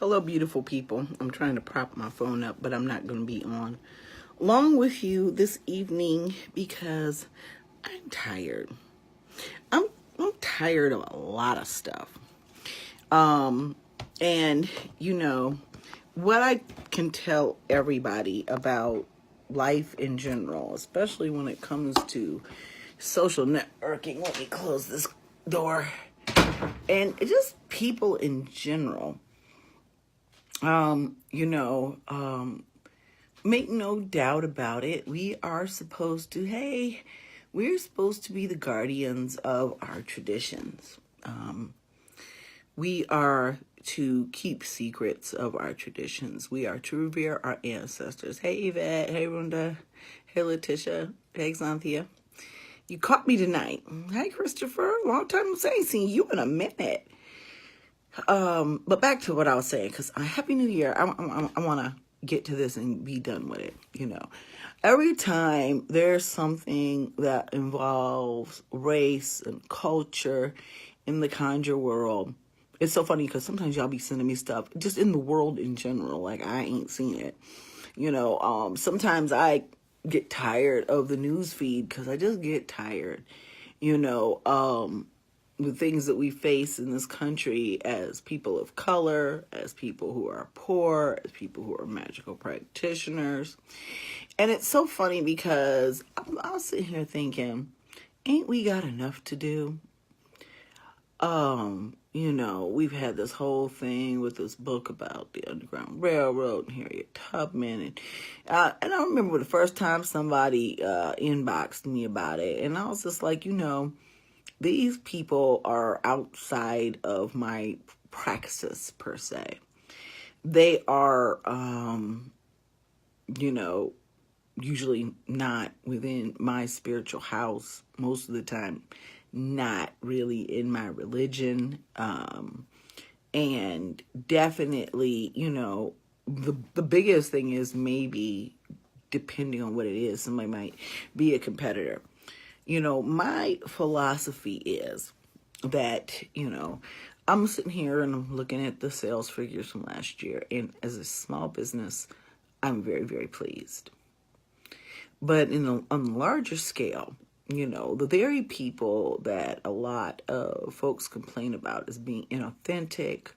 Hello, beautiful people. I'm trying to prop my phone up, but I'm not going to be on long with you this evening because I'm tired. I'm tired of a lot of stuff. And you know what I can tell everybody about life in general, especially when it comes to social networking. Let me close this door. And just people in general. Make no doubt about it. We're supposed to be the guardians of our traditions. We are to keep secrets of our traditions. We are to revere our ancestors. Hey, Yvette. Hey, Rhonda. Hey, Letitia. Hey, Xanthia. You caught me tonight. Hey, Christopher. Long time since seen you in a minute. But back to what I was saying, because Happy New Year. I want to get to this and be done with it. Every time there's something that involves race and culture in the conjure world, it's so funny because sometimes y'all be sending me stuff just in the world in general, like I ain't seen it. Sometimes I get tired of the news feed because I just get tired. The things that we face in this country as people of color, as people who are poor, as people who are magical practitioners. And it's so funny because I was sitting here thinking, ain't we got enough to do? We've had this whole thing with this book about the Underground Railroad and Harriet Tubman. And I remember the first time somebody inboxed me about it. And I was just like, these people are outside of my praxis, per se. They are, usually not within my spiritual house, most of the time, not really in my religion. And definitely, the biggest thing is maybe, depending on what it is, somebody might be a competitor. My philosophy is that, I'm sitting here and I'm looking at the sales figures from last year. And as a small business, I'm very, very pleased. But on a larger scale, the very people that a lot of folks complain about as being inauthentic,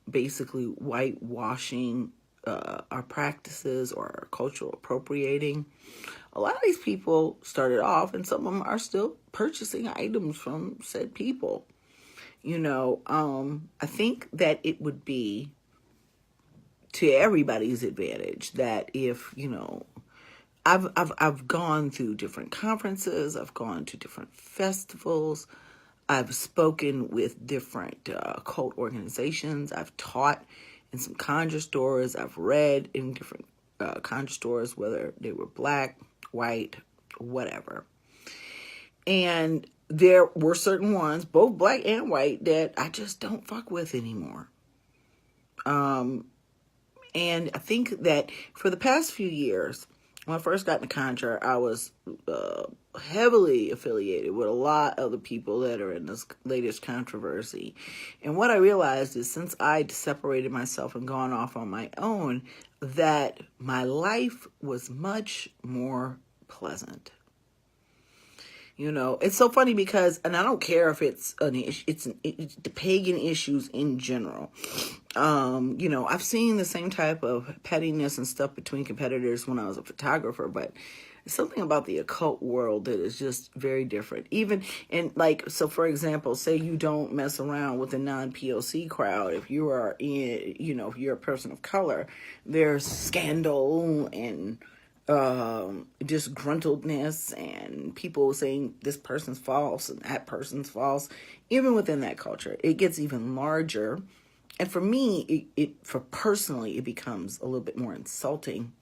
basically whitewashing our practices or our cultural appropriating. A lot of these people started off, and some of them are still purchasing items from said people. I think that it would be to everybody's advantage that if, I've gone through different conferences, I've gone to different festivals, I've spoken with different cult organizations, I've taught in some conjure stores, I've read in different conjure stores, whether they were black, white, whatever. And there were certain ones, both black and white, that I just don't fuck with anymore. And I think that for the past few years, when I first got into conjure, I was heavily affiliated with a lot of the people that are in this latest controversy. And what I realized is since I'd separated myself and gone off on my own, that my life was much more pleasant. It's so funny because, and I don't care if it's the pagan issues in general. I've seen the same type of pettiness and stuff between competitors when I was a photographer, but it's something about the occult world that is just very different. So for example, say you don't mess around with the non-POC crowd. If you are if you're a person of color, there's scandal and disgruntledness and people saying this person's false and that person's false. Even within that culture, it gets even larger. And for me, it becomes a little bit more insulting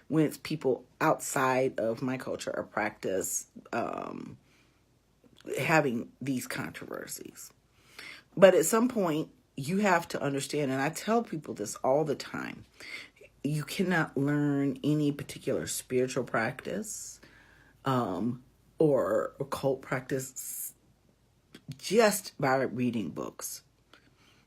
when it's people outside of my culture or practice having these controversies. But at some point, you have to understand, and I tell people this all the time, you cannot learn any particular spiritual practice or occult practice just by reading books.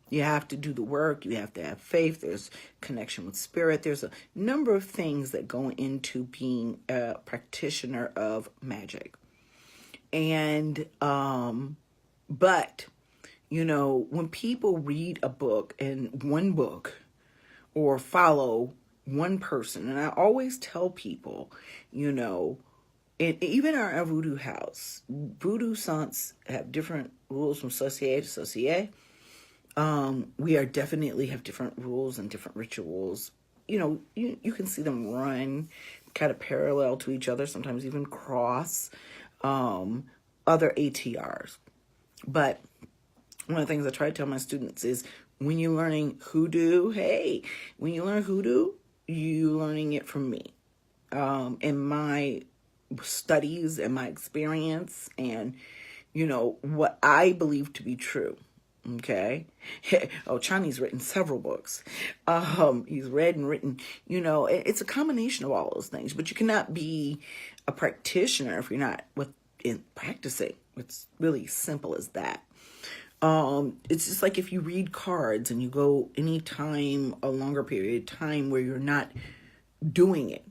You have to do the work. You have to have faith. There's connection with spirit. There's a number of things that go into being a practitioner of magic. And, but, when people read a book and one book or follow one person, and I always tell people, and even our voodoo house, voodoo saints have different rules from societe to societe. We are definitely have different rules and different rituals. You can see them run kind of parallel to each other, sometimes even cross other ATRs. But one of the things I try to tell my students is when you're learning hoodoo, when you learn hoodoo, you're learning it from me. In my studies and my experience and, what I believe to be true. Okay. Chani's written several books. He's read and written, it's a combination of all those things, but you cannot be a practitioner if you're not in practicing. It's really simple as that. It's just like if you read cards and you go any time, a longer period of time where you're not doing it.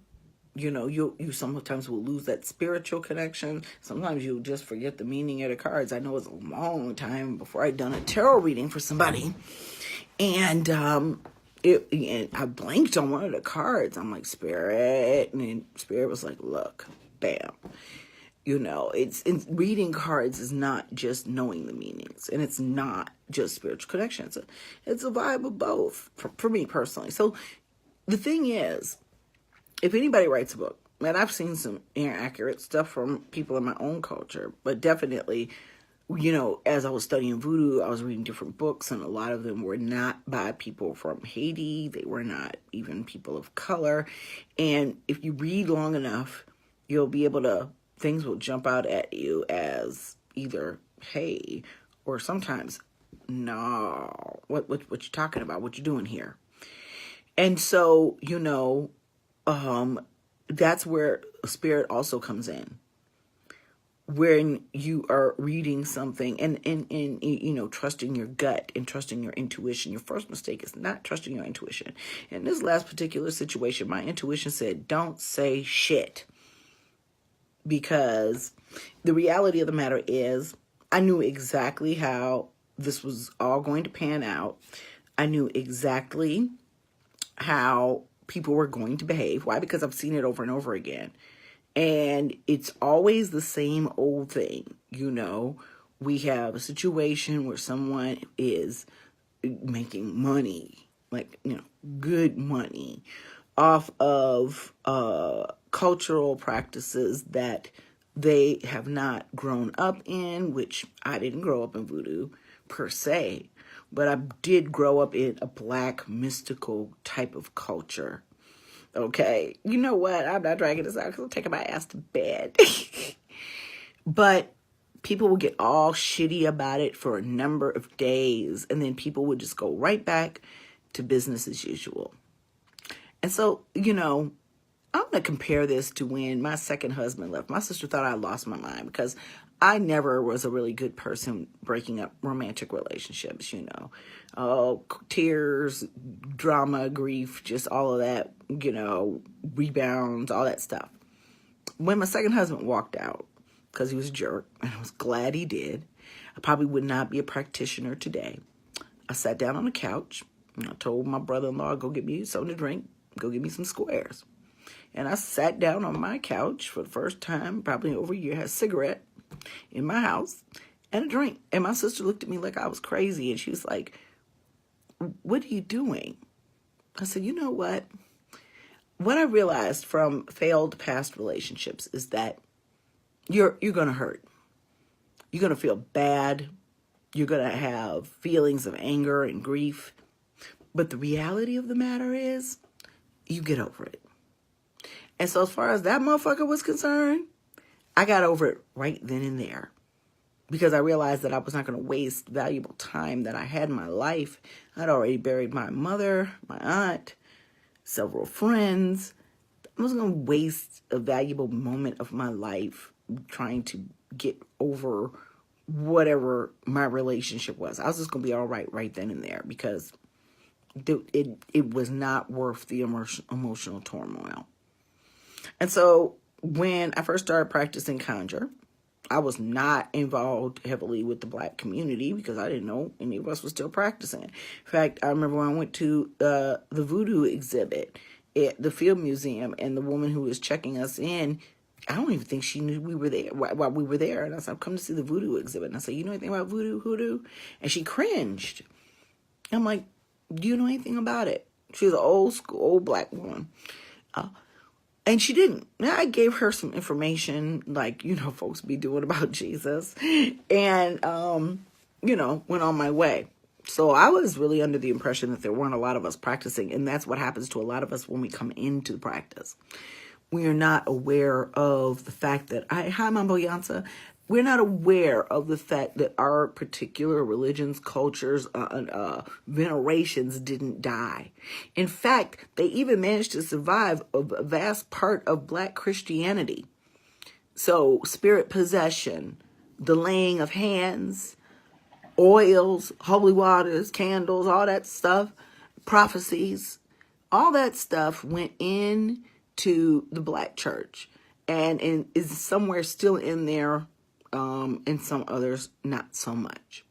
You sometimes will lose that spiritual connection. Sometimes you'll just forget the meaning of the cards. I know it's a long time before I'd done a tarot reading for somebody. And and I blanked on one of the cards. I'm like, Spirit. And then Spirit was like, look, bam. It's reading cards is not just knowing the meanings. And it's not just spiritual connection. It's a vibe of both for me personally. So the thing is, if anybody writes a book, and I've seen some inaccurate stuff from people in my own culture, but definitely, as I was studying voodoo, I was reading different books, and a lot of them were not by people from Haiti. They were not even people of color. And if you read long enough, you'll be able to, things will jump out at you as either, hey, or sometimes, no, what you talking about? What you doing here? And so, that's where spirit also comes in. When you are reading something and trusting your gut and trusting your intuition. Your first mistake is not trusting your intuition. In this last particular situation, my intuition said, don't say shit. Because the reality of the matter is, I knew exactly how this was all going to pan out. I knew exactly how people were going to behave. Why? Because I've seen it over and over again. And it's always the same old thing. We have a situation where someone is making money, like, good money off of cultural practices that they have not grown up in, which I didn't grow up in voodoo per se. But I did grow up in a Black mystical type of culture. Okay. You know what? I'm not dragging this out because I'm taking my ass to bed. But people would get all shitty about it for a number of days. And then people would just go right back to business as usual. And so, I'm going to compare this to when my second husband left. My sister thought I lost my mind because I never was a really good person breaking up romantic relationships, tears, drama, grief, just all of that, rebounds, all that stuff. When my second husband walked out, because he was a jerk, and I was glad he did, I probably would not be a practitioner today. I sat down on the couch, and I told my brother-in-law, go get me something to drink, go get me some squares. And I sat down on my couch for the first time, probably over a year, had a cigarette in my house and a drink. And my sister looked at me like I was crazy. And she was like, what are you doing? I said, you know what? What I realized from failed past relationships is that you're going to hurt. You're going to feel bad. You're going to have feelings of anger and grief. But the reality of the matter is you get over it. And so as far as that motherfucker was concerned, I got over it right then and there. Because I realized that I was not going to waste valuable time that I had in my life. I'd already buried my mother, my aunt, several friends. I was going to waste a valuable moment of my life trying to get over whatever my relationship was. I was just going to be all right then and there, because it was not worth the emotional turmoil. And so when I first started practicing conjure, I was not involved heavily with the Black community because I didn't know any of us were still practicing. In fact, I remember when I went to the voodoo exhibit at the Field Museum, and the woman who was checking us in, I don't even think she knew we were there while we were there. And I said, "I've come to see the voodoo exhibit." And I said, "You know anything about hoodoo?" And she cringed. I'm like, "Do you know anything about it?" She was an old Black woman. And she didn't. I gave her some information, like, folks be doing about Jesus, and, went on my way. So I was really under the impression that there weren't a lot of us practicing, and that's what happens to a lot of us when we come into the practice. We are not aware of the fact that, hi, Mambo Yansa, we're not aware of the fact that our particular religions, cultures, venerations didn't die. In fact, they even managed to survive a vast part of Black Christianity. So spirit possession, the laying of hands, oils, holy waters, candles, all that stuff, prophecies, all that stuff went into the Black church and is somewhere still in there. And some others not so much.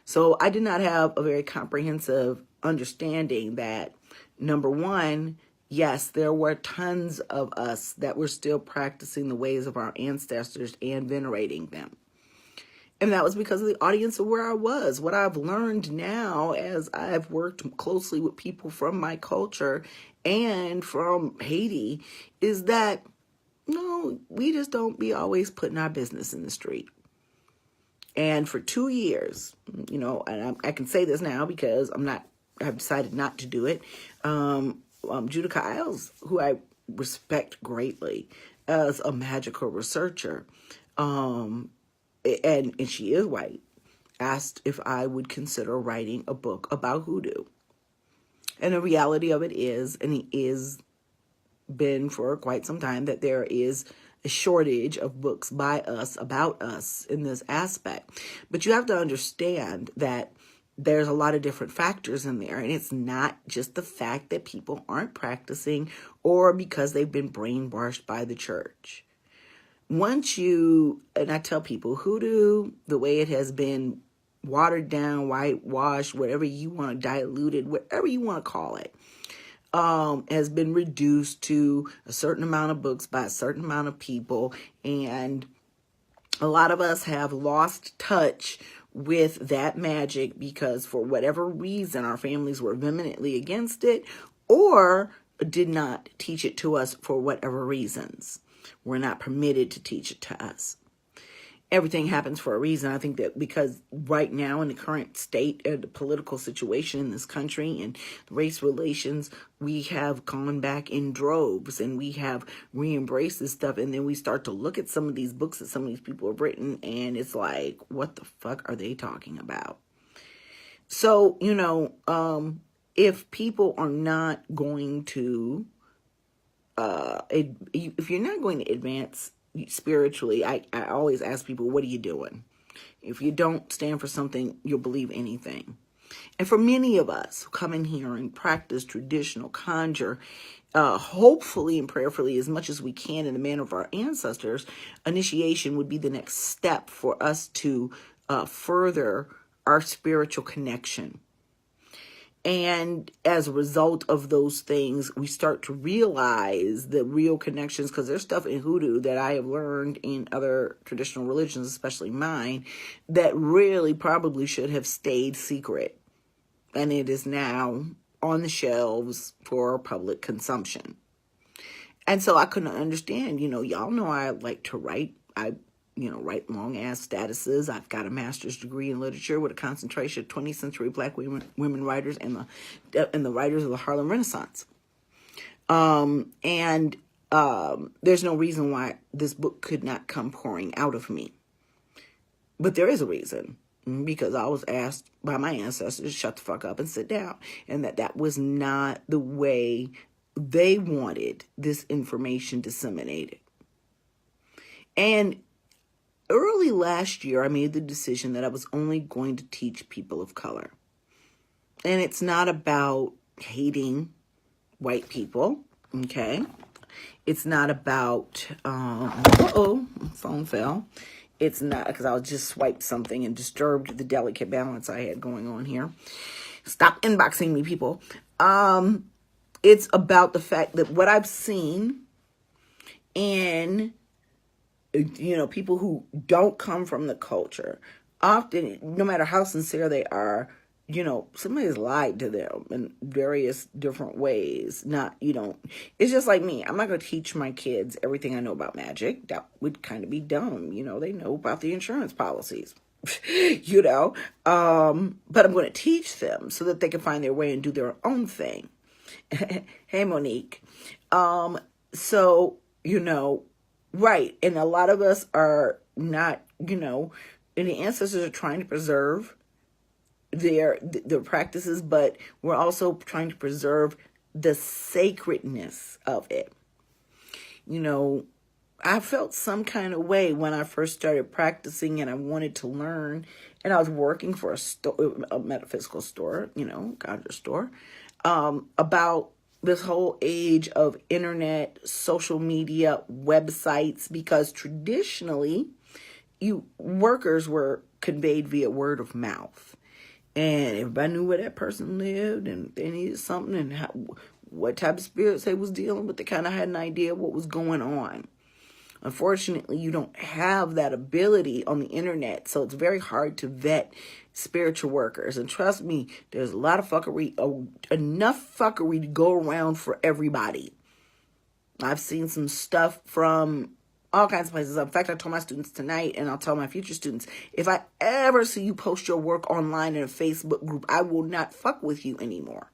So I did not have a very comprehensive understanding that, number one, yes, there were tons of us that were still practicing the ways of our ancestors and venerating them. And that was because of the audience of where I was. What I've learned now, as I've worked closely with people from my culture and from Haiti, is that no, we just don't be always putting our business in the street. And for 2 years, and I can say this now because I've decided not to do it. Judika Isles, who I respect greatly as a magical researcher, and she is white, asked if I would consider writing a book about hoodoo. And the reality of it is, and it is been for quite some time, that there is a shortage of books by us about us in this aspect. But you have to understand that there's a lot of different factors in there, and it's not just the fact that people aren't practicing or because they've been brainwashed by the church. And I tell people, hoodoo, the way it has been watered down, whitewashed, whatever you want, diluted, whatever you want to call it, has been reduced to a certain amount of books by a certain amount of people. And a lot of us have lost touch with that magic because for whatever reason, our families were vehemently against it or did not teach it to us for whatever reasons. We're not permitted to teach it to us. Everything happens for a reason. I think that because right now in the current state of the political situation in this country and race relations, we have gone back in droves and we have re-embraced this stuff. And then we start to look at some of these books that some of these people have written, and it's like, what the fuck are they talking about? So, if people are not going to, if you're not going to advance spiritually, I always ask people, what are you doing? If you don't stand for something, you'll believe anything. And for many of us who come in here and practice traditional conjure, hopefully and prayerfully as much as we can in the manner of our ancestors, initiation would be the next step for us to further our spiritual connection. And as a result of those things, we start to realize the real connections, because there's stuff in hoodoo that I have learned in other traditional religions, especially mine, that really probably should have stayed secret. And it is now on the shelves for public consumption. And so I couldn't understand, y'all know I like to write. I write long-ass statuses. I've got a master's degree in literature with a concentration of 20th century Black women writers and the writers of the Harlem Renaissance. There's no reason why this book could not come pouring out of me. But there is a reason, because I was asked by my ancestors to shut the fuck up and sit down, and that was not the way they wanted this information disseminated. And early last year, I made the decision that I was only going to teach people of color. And it's not about hating white people, okay? It's not about, phone fell. It's not, because I just swiped something and disturbed the delicate balance I had going on here. Stop inboxing me, people. It's about the fact that what I've seen in, people who don't come from the culture, often, no matter how sincere they are, somebody's lied to them in various different ways. It's just like me. I'm not going to teach my kids everything I know about magic. That would kind of be dumb. They know about the insurance policies, but I'm going to teach them so that they can find their way and do their own thing. Hey, Monique. Right. And a lot of us are not, and the ancestors are trying to preserve their practices, but we're also trying to preserve the sacredness of it. I felt some kind of way when I first started practicing and I wanted to learn, and I was working for a metaphysical store, conjure store, about this whole age of internet, social media, websites, because traditionally workers were conveyed via word of mouth. And everybody knew where that person lived and they needed something and what type of spirits they was dealing with. They kind of had an idea of what was going on. Unfortunately, you don't have that ability on the internet, so it's very hard to vet spiritual workers. And trust me, there's a lot of fuckery, enough fuckery to go around for everybody. I've seen some stuff from all kinds of places. In fact, I told my students tonight, and I'll tell my future students, if I ever see you post your work online in a Facebook group, I will not fuck with you anymore.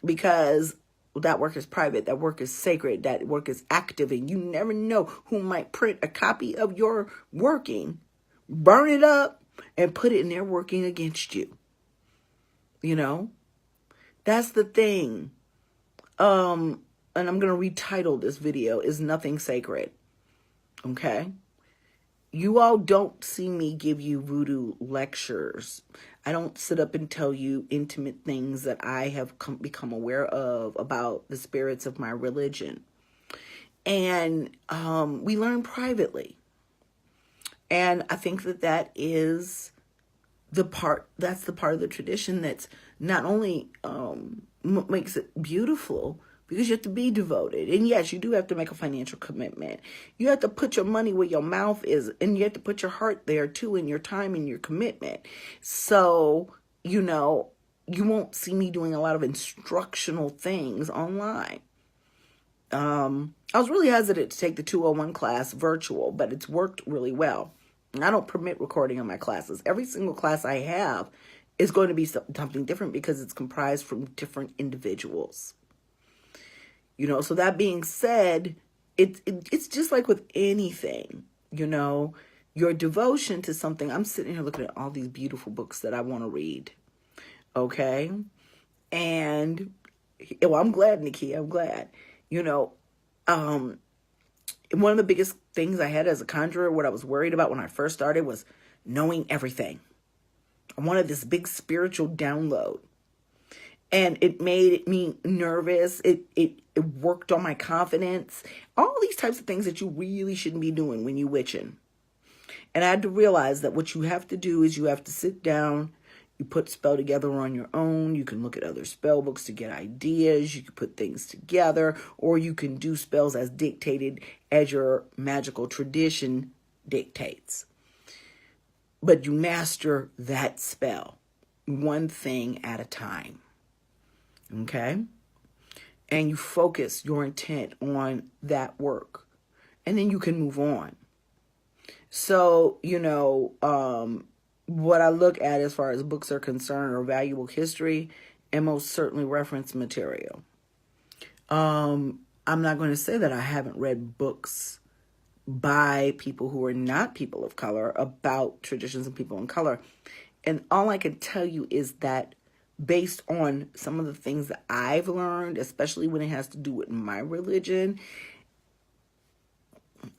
Because that work is private, that work is sacred, that work is active, and you never know who might print a copy of your working, burn it up, and put it in their working against you. That's the thing. And I'm going to retitle this video, Is Nothing Sacred? Okay? You all don't see me give you voodoo lectures. I don't sit up and tell you intimate things that I have become aware of about the spirits of my religion. And we learn privately. And I think that is that's the part of the tradition that's not only makes it beautiful, because you have to be devoted. And yes, you do have to make a financial commitment. You have to put your money where your mouth is, and you have to put your heart there too, and your time and your commitment. So, you won't see me doing a lot of instructional things online. I was really hesitant to take the 201 class virtual, but it's worked really well. And I don't permit recording on my classes. Every single class I have is going to be something different because it's comprised from different individuals. So that being said, it's just like with anything, your devotion to something. I'm sitting here looking at all these beautiful books that I want to read. Okay. And, I'm glad, Nikki, I'm glad, one of the biggest things I had as a conjurer, what I was worried about when I first started, was knowing everything. I wanted this big spiritual download. And it made me nervous. It worked on my confidence. All these types of things that you really shouldn't be doing when you're witching. And I had to realize that what you have to do is you have to sit down. You put spell together on your own. You can look at other spell books to get ideas. You can put things together. Or you can do spells as dictated as your magical tradition dictates. But you master that spell, one thing at a time. Okay? And you focus your intent on that work. And then you can move on. So, what I look at as far as books are concerned are valuable history and most certainly reference material. I'm not going to say that I haven't read books by people who are not people of color about traditions and people in color. And all I can tell you is that based on some of the things that I've learned, especially when it has to do with my religion,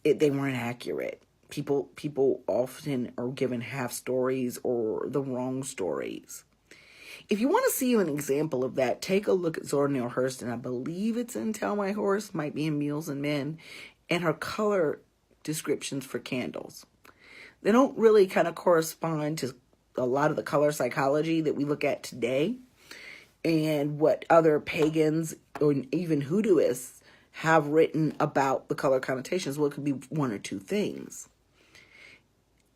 they weren't accurate. People often are given half stories or the wrong stories. If you want to see an example of that, take a look at Zora Neale Hurston. I believe it's in Tell My Horse, might be in Mules and Men, and her color descriptions for candles. They don't really kind of correspond to a lot of the color psychology that we look at today and what other pagans or even hoodooists have written about the color connotations. Well, it could be one or two things.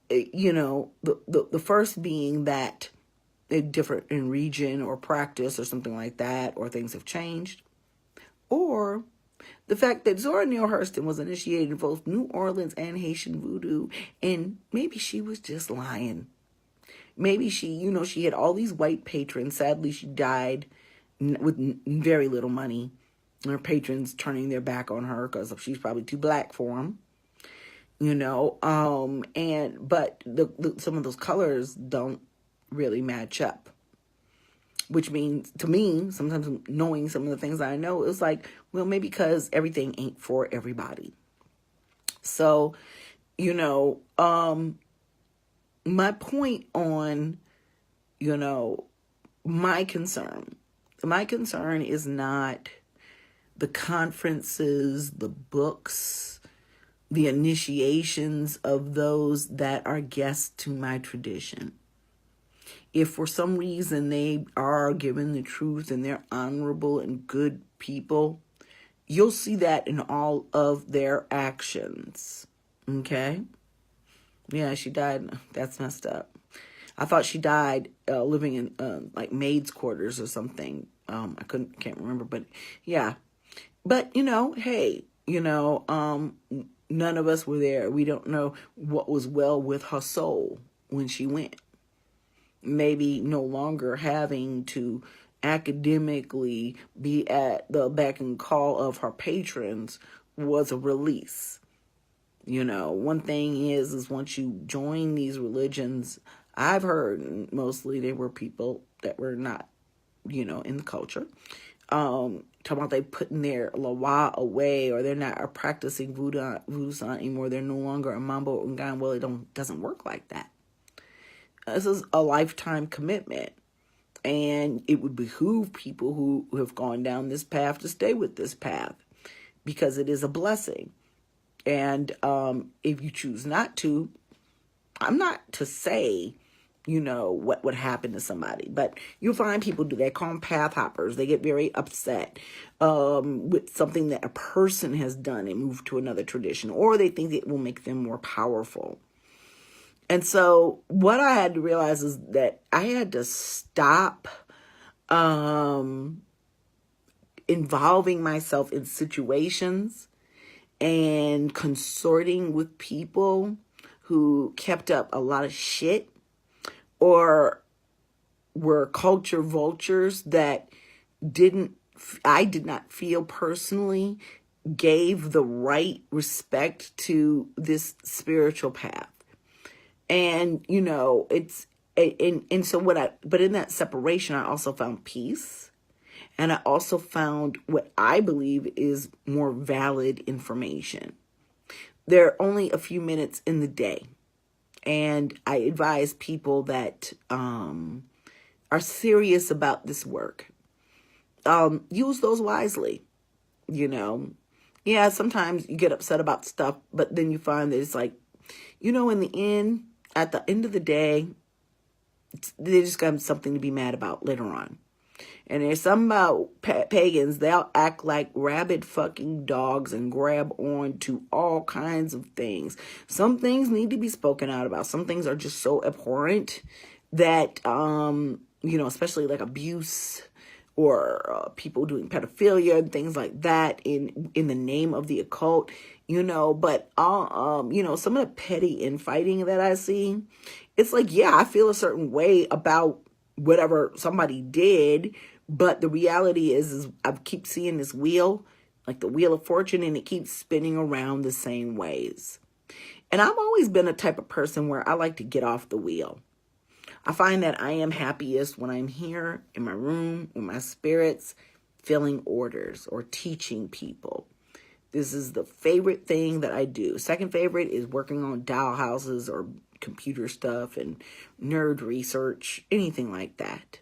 The first being that they're different in region or practice or something like that, or things have changed. Or the fact that Zora Neale Hurston was initiated in both New Orleans and Haitian voodoo, and maybe she was just lying. Maybe she had all these white patrons. Sadly, she died with very little money. Her patrons turning their back on her because she's probably too black for them. But some of those colors don't really match up. Which means, to me, sometimes knowing some of the things I know, it's like, well, maybe because everything ain't for everybody. So, my point on, my concern is not the conferences, the books, the initiations of those that are guests to my tradition. If for some reason they are given the truth and they're honorable and good people, you'll see that in all of their actions. Okay? Yeah, she died. That's messed up. I thought she died living in like maids' quarters or something. Can't remember, but yeah. But hey, none of us were there. We don't know what was well with her soul when she went. Maybe no longer having to academically be at the beck and call of her patrons was a release. One thing is once you join these religions, I've heard mostly they were people that were not, in the culture. Talking about they putting their lawa away, or they're not practicing voodoo anymore. They're no longer a mambo ungan. Well, it doesn't work like that. This is a lifetime commitment, and it would behoove people who have gone down this path to stay with this path, because it is a blessing. And if you choose not to, I'm not to say, what would happen to somebody, but you'll find people do. They call them path hoppers. They get very upset with something that a person has done and moved to another tradition, or they think it will make them more powerful. And so what I had to realize is that I had to stop involving myself in situations and consorting with people who kept up a lot of shit or were culture vultures that I did not feel personally gave the right respect to this spiritual path. And, but in that separation, I also found peace. And I also found what I believe is more valid information. There are only a few minutes in the day. And I advise people that are serious about this work. Use those wisely, Yeah, sometimes you get upset about stuff, but then you find that it's like, at the end of the day, they just got something to be mad about later on. And there's some about pagans, they'll act like rabid fucking dogs and grab on to all kinds of things. Some things need to be spoken out about. Some things are just so abhorrent that, especially like abuse or people doing pedophilia and things like that in the name of the occult, but some of the petty infighting that I see, it's like, yeah, I feel a certain way about whatever somebody did, but the reality is I keep seeing this wheel, like the wheel of fortune, and it keeps spinning around the same ways. And I've always been a type of person where I like to get off the wheel. I find that I am happiest when I'm here in my room with my spirits, filling orders or teaching people. This is the favorite thing that I do. Second favorite is working on doll houses or computer stuff and nerd research, anything like that.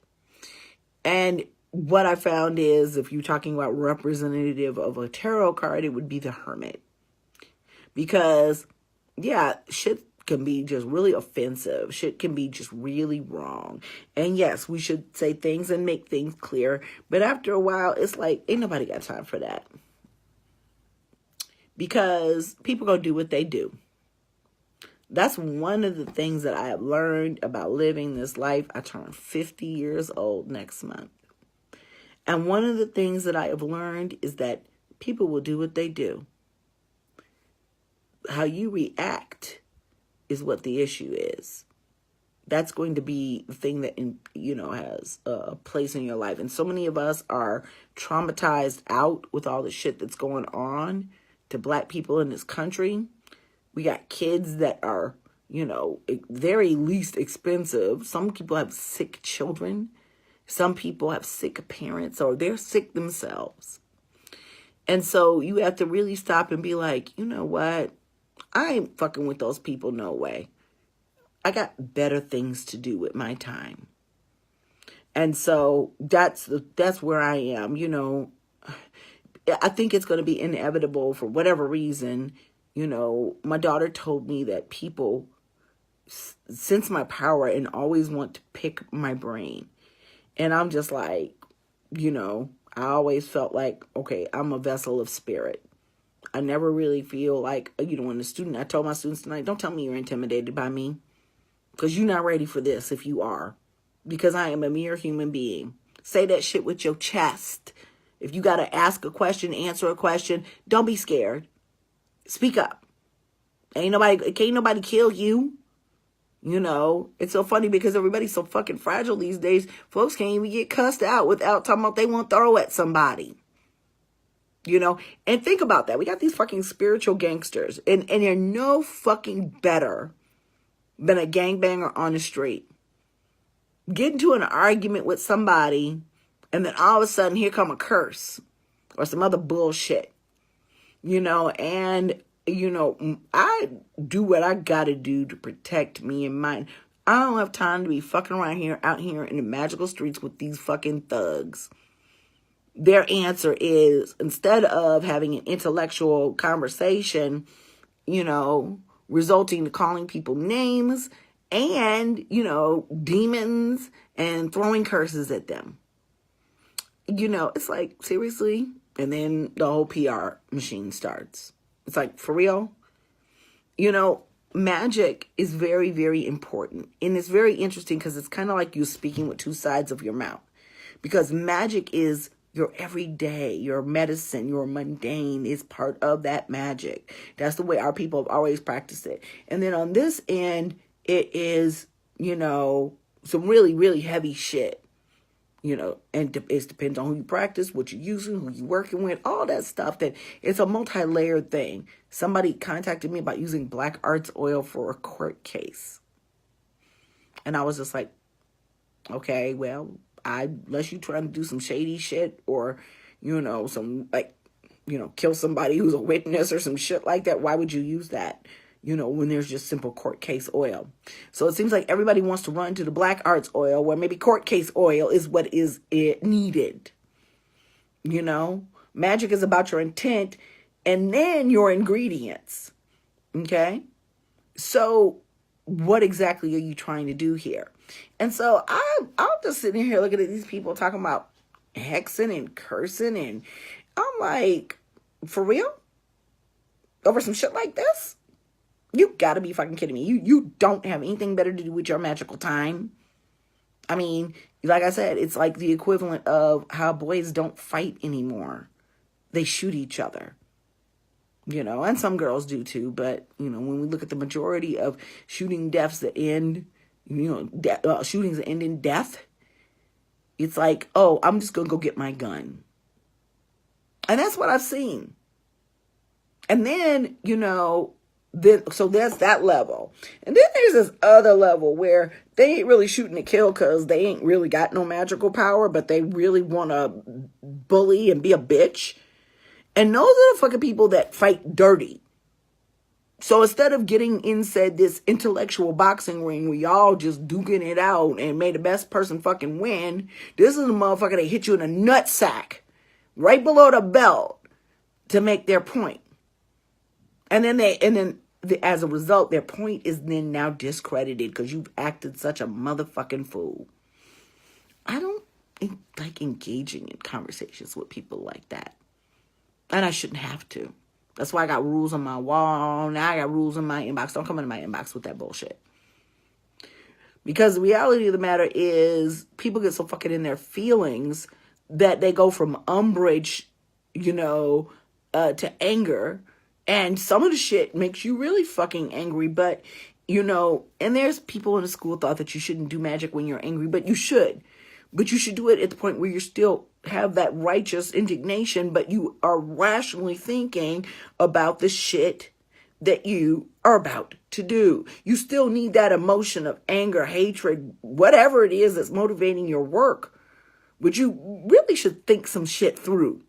And what I found is, if you're talking about representative of a tarot card, it would be the Hermit. Because, yeah, shit can be just really offensive. Shit can be just really wrong. And yes, we should say things and make things clear. But after a while, it's like, ain't nobody got time for that. Because people gonna do what they do. That's one of the things that I have learned about living this life. I turn 50 years old next month. And one of the things that I have learned is that people will do what they do. How you react is what the issue is. That's going to be the thing that, has a place in your life. And so many of us are traumatized out with all the shit that's going on to Black people in this country. We got kids that are, very least expensive. Some people have sick children. Some people have sick parents, or they're sick themselves. And so you have to really stop and be like, you know what? I ain't fucking with those people, no way. I got better things to do with my time. And so that's where I am, I think it's going to be inevitable for whatever reason. My daughter told me that people sense my power and always want to pick my brain. And I'm just like, I always felt like, okay, I'm a vessel of spirit. I never really feel like, when I told my students tonight, don't tell me you're intimidated by me, because you're not ready for this if you are, because I am a mere human being. Say that shit with your chest. If you got to ask a question, answer a question, don't be scared. Speak up. Can't nobody kill you. It's so funny because everybody's so fucking fragile these days. Folks can't even get cussed out without talking about they want to throw at somebody. And think about that. We got these fucking spiritual gangsters, and they're no fucking better than a gangbanger on the street. Get into an argument with somebody, and then all of a sudden here come a curse or some other bullshit. I do what I gotta do to protect me and mine. I don't have time to be fucking around out here in the magical streets with these fucking thugs. Their answer is, instead of having an intellectual conversation, resulting to calling people names and, demons and throwing curses at them. It's like, seriously? And then the whole PR machine starts. It's like, for real? Magic is very, very important. And it's very interesting because it's kind of like you speaking with two sides of your mouth. Because magic is your everyday, your medicine, your mundane is part of that magic. That's the way our people have always practiced it. And then on this end, it is, some really, really heavy shit. And it depends on who you practice, what you're using, who you're working with, all that stuff. That it's a multi-layered thing. Somebody contacted me about using black arts oil for a court case. And I was just like, okay, well, unless you trying to do some shady shit or, some kill somebody who's a witness or some shit like that, why would you use that? When there's just simple court case oil. So it seems like everybody wants to run to the black arts oil, where maybe court case oil is what is it needed. Magic is about your intent and then your ingredients. Okay? So what exactly are you trying to do here? And so I'm just sitting here looking at these people talking about hexing and cursing, and I'm like, for real? Over some shit like this? You gotta be fucking kidding me. You don't have anything better to do with your magical time. I mean, like I said, it's like the equivalent of how boys don't fight anymore. They shoot each other. And some girls do too. But, when we look at the majority of shooting deaths that end, shootings that end in death, it's like, oh, I'm just going to go get my gun. And that's what I've seen. And then, so there's that level. And then there's this other level where they ain't really shooting to kill because they ain't really got no magical power, but they really want to bully and be a bitch. And those are the fucking people that fight dirty. So instead of getting inside this intellectual boxing ring where y'all just duking it out and may the best person fucking win, this is a motherfucker that hit you in a nutsack right below the belt to make their point. And then as a result, their point is then now discredited because you've acted such a motherfucking fool. I don't like engaging in conversations with people like that. And I shouldn't have to. That's why I got rules on my wall. Now I got rules in my inbox. Don't come into my inbox with that bullshit. Because the reality of the matter is people get so fucking in their feelings that they go from umbrage, to anger. And some of the shit makes you really fucking angry. But, and there's people in the school thought that you shouldn't do magic when you're angry. But you should. But you should do it at the point where you still have that righteous indignation, but you are rationally thinking about the shit that you are about to do. You still need that emotion of anger, hatred, whatever it is that's motivating your work. But you really should think some shit through.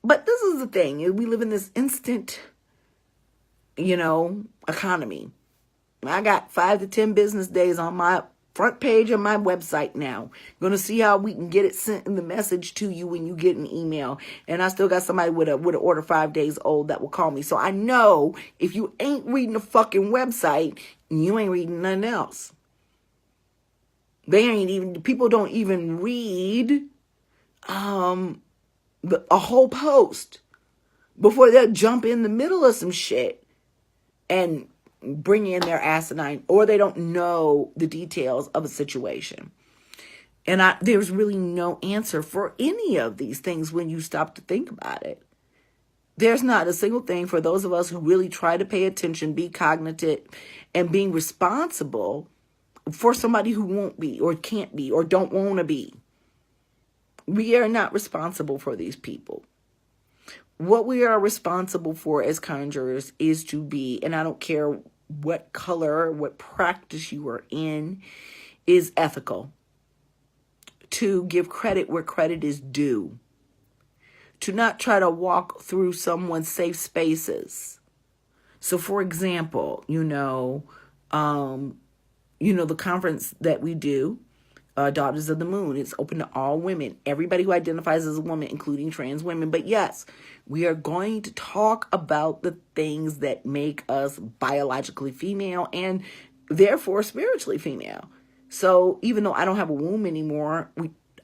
But this is the thing. We live in this instant, economy. I got 5 to 10 business days on my front page of my website now. Going to see how we can get it sent in the message to you when you get an email. And I still got somebody with an order 5 days old that will call me. So I know if you ain't reading the fucking website, you ain't reading nothing else. People don't even read a whole post before they'll jump in the middle of some shit and bring in their asinine, or they don't know the details of a situation. And there's really no answer for any of these things when you stop to think about it. There's not a single thing for those of us who really try to pay attention, be cognitive, and being responsible for somebody who won't be or can't be or don't want to be. We are not responsible for these people. What we are responsible for as conjurers is to be, and I don't care what color, what practice you are in, is ethical. To give credit where credit is due. To not try to walk through someone's safe spaces. So for example, the conference that we do, Daughters of the Moon, it's open to all women, everybody who identifies as a woman, including trans women. But yes, we are going to talk about the things that make us biologically female and therefore spiritually female. So even though I don't have a womb anymore,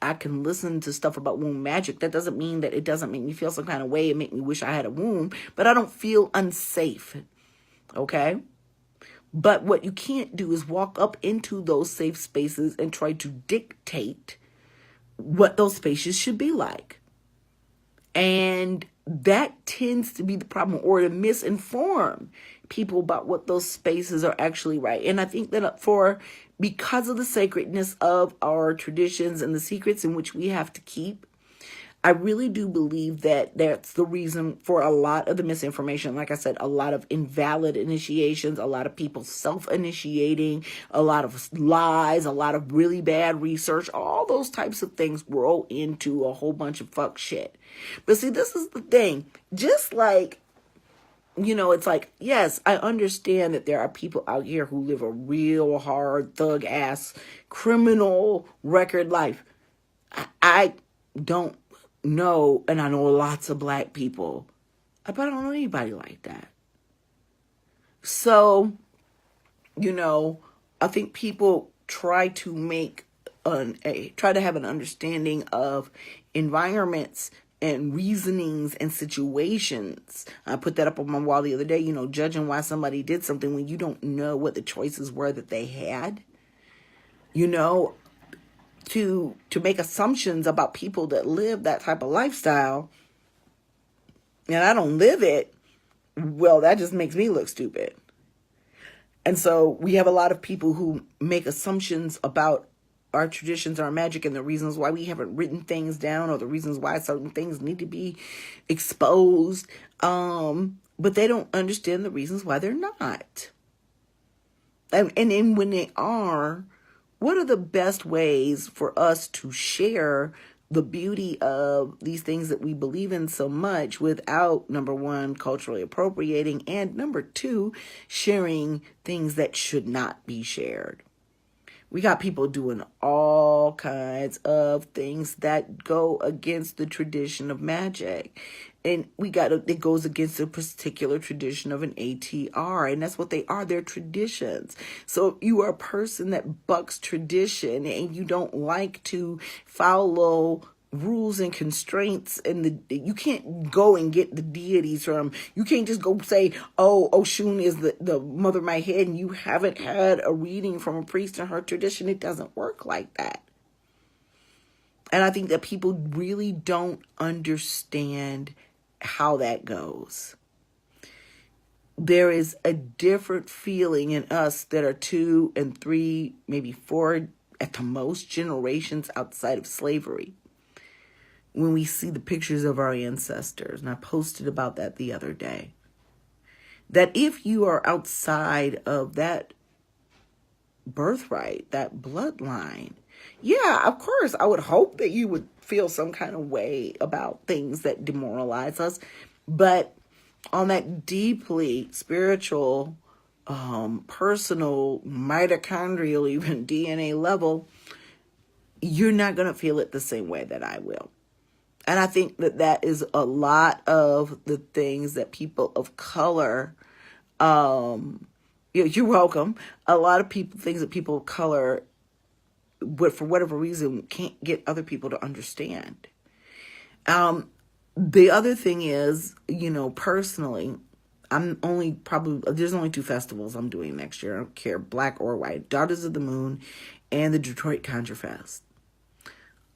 I can listen to stuff about womb magic. That doesn't mean that it doesn't make me feel some kind of way and make me wish I had a womb, but I don't feel unsafe. Okay? But what you can't do is walk up into those safe spaces and try to dictate what those spaces should be like. And that tends to be the problem, or to misinform people about what those spaces are actually right. And I think that because of the sacredness of our traditions and the secrets in which we have to keep, I really do believe that that's the reason for a lot of the misinformation. Like I said, a lot of invalid initiations, a lot of people self-initiating, a lot of lies, a lot of really bad research, all those types of things roll into a whole bunch of fuck shit. But see, this is the thing. Just like, it's like, yes, I understand that there are people out here who live a real hard, thug-ass, criminal record life. I don't know, and I know lots of black people, but I don't know anybody like that. So, I think people try to try to have an understanding of environments and reasonings and situations. I put that up on my wall the other day, judging why somebody did something when you don't know what the choices were that they had. To make assumptions about people that live that type of lifestyle, and I don't live it, well, that just makes me look stupid. And so we have a lot of people who make assumptions about our traditions, our magic, and the reasons why we haven't written things down, or the reasons why certain things need to be exposed. But they don't understand the reasons why they're not. And then when they are, what are the best ways for us to share the beauty of these things that we believe in so much without, number one, culturally appropriating, and number two, sharing things that should not be shared. We got people doing all kinds of things that go against the tradition of magic. And it goes against a particular tradition of an ATR. And that's what they are. They're traditions. So if you are a person that bucks tradition and you don't like to follow rules and constraints, and you can't go and get the deities from, you can't just go say, oh, Oshun is the mother of my head, and you haven't had a reading from a priest in her tradition. It doesn't work like that. And I think that people really don't understand how that goes. There is a different feeling in us that are 2 and 3, maybe 4 at the most generations outside of slavery, when we see the pictures of our ancestors. And I posted about that the other day. That if you are outside of that birthright, that bloodline, yeah, of course, I would hope that you would feel some kind of way about things that demoralize us. But on that deeply spiritual, personal, mitochondrial, even DNA level, you're not going to feel it the same way that I will. And I think that is a lot of the things that people of color, you're welcome. A lot of things that people of color, but for whatever reason, can't get other people to understand. The other thing is, personally, there's only 2 festivals I'm doing next year. I don't care, black or white. Daughters of the Moon and the Detroit Conjure Fest.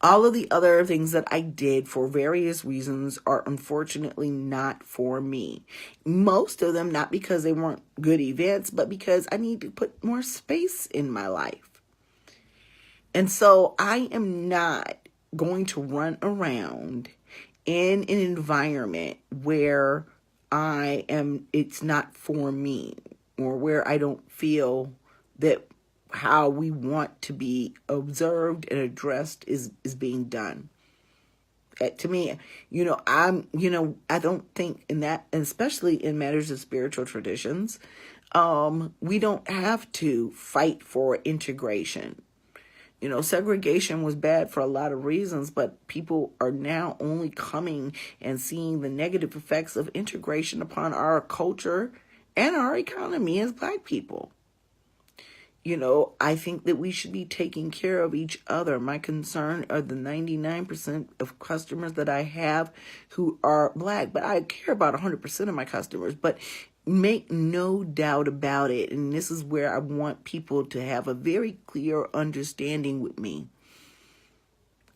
All of the other things that I did for various reasons are unfortunately not for me. Most of them not because they weren't good events, but because I need to put more space in my life. And so I am not going to run around in an environment where it's not for me, or where I don't feel that how we want to be observed and addressed is being done. To me, I don't think in that, and especially in matters of spiritual traditions, we don't have to fight for integration. Segregation was bad for a lot of reasons, but people are now only coming and seeing the negative effects of integration upon our culture and our economy as Black people. I think that we should be taking care of each other. My concern are the 99% of customers that I have who are Black, but I care about 100% of my customers. But make no doubt about it, and this is where I want people to have a very clear understanding with me.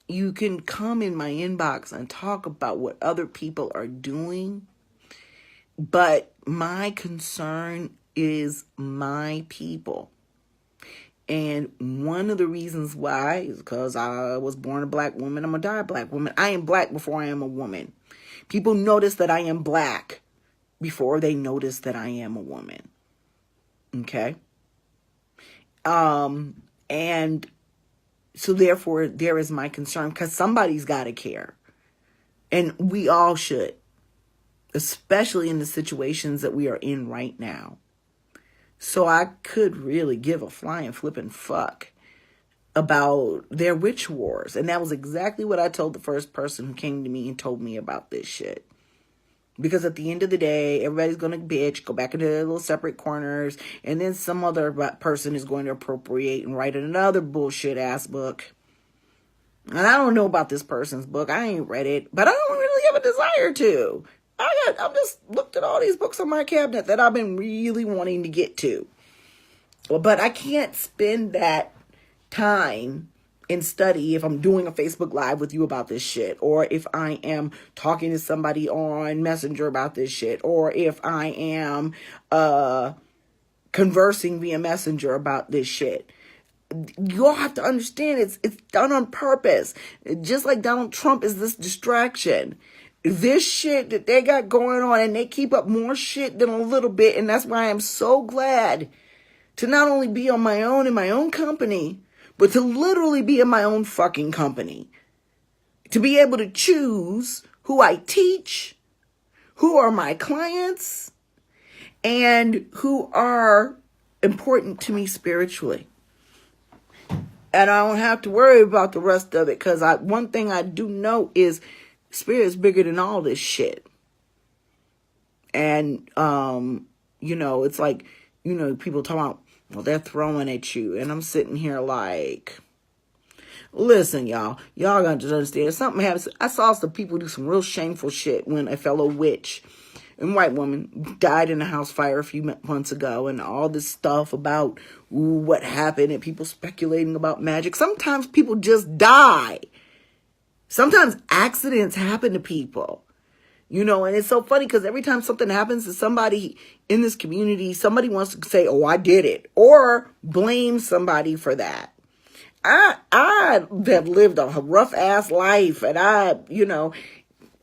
You can come in my inbox and talk about what other people are doing, but my concern is my people. And one of the reasons why is because I was born a Black woman. I'm going to die a Black woman. I am Black before I am a woman. People notice that I am Black before they notice that I am a woman. Okay? And so therefore, there is my concern, because somebody's got to care. And we all should, especially in the situations that we are in right now. So I could really give a flying flipping fuck about their witch wars. And that was exactly what I told the first person who came to me and told me about this shit. Because at the end of the day, everybody's going to bitch, go back into their little separate corners, and then some other person is going to appropriate and write another bullshit ass book. And I don't know about this person's book. I ain't read it, but I don't really have a desire to. I've just looked at all these books on my cabinet that I've been really wanting to get to. But I can't spend that time and study if I'm doing a Facebook Live with you about this shit, or if I am talking to somebody on Messenger about this shit, or if I am conversing via Messenger about this shit. You all have to understand it's done on purpose. Just like Donald Trump is this distraction. This shit that they got going on, and they keep up more shit than a little bit, and that's why I'm so glad to not only be on my own in my own company, but to literally be in my own fucking company. to be able to choose who I teach, who are my clients, and who are important to me spiritually. And I don't have to worry about the rest of it, because one thing I do know is spirit is bigger than all this shit. And, it's like, people talk about, well, they're throwing at you. And I'm sitting here like, listen, y'all got to understand. Something happens. I saw some people do some real shameful shit when a fellow witch and white woman died in a house fire a few months ago, and all this stuff about what happened and people speculating about magic. Sometimes people just die. Sometimes accidents happen to people, and it's so funny because every time something happens to somebody in this community, somebody wants to say, oh, I did it, or blame somebody for that. I have lived a rough ass life, and I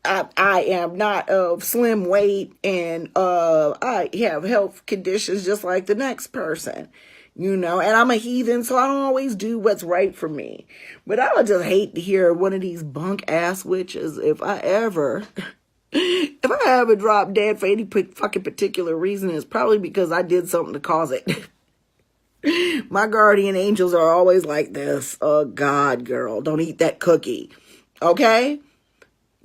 am not of slim weight, and I have health conditions just like the next person, and I'm a heathen, so I don't always do what's right for me. But I would just hate to hear one of these bunk ass witches, if I ever drop dead for any fucking particular reason, it's probably because I did something to cause it. My guardian angels are always like this. Oh God, girl, don't eat that cookie. Okay?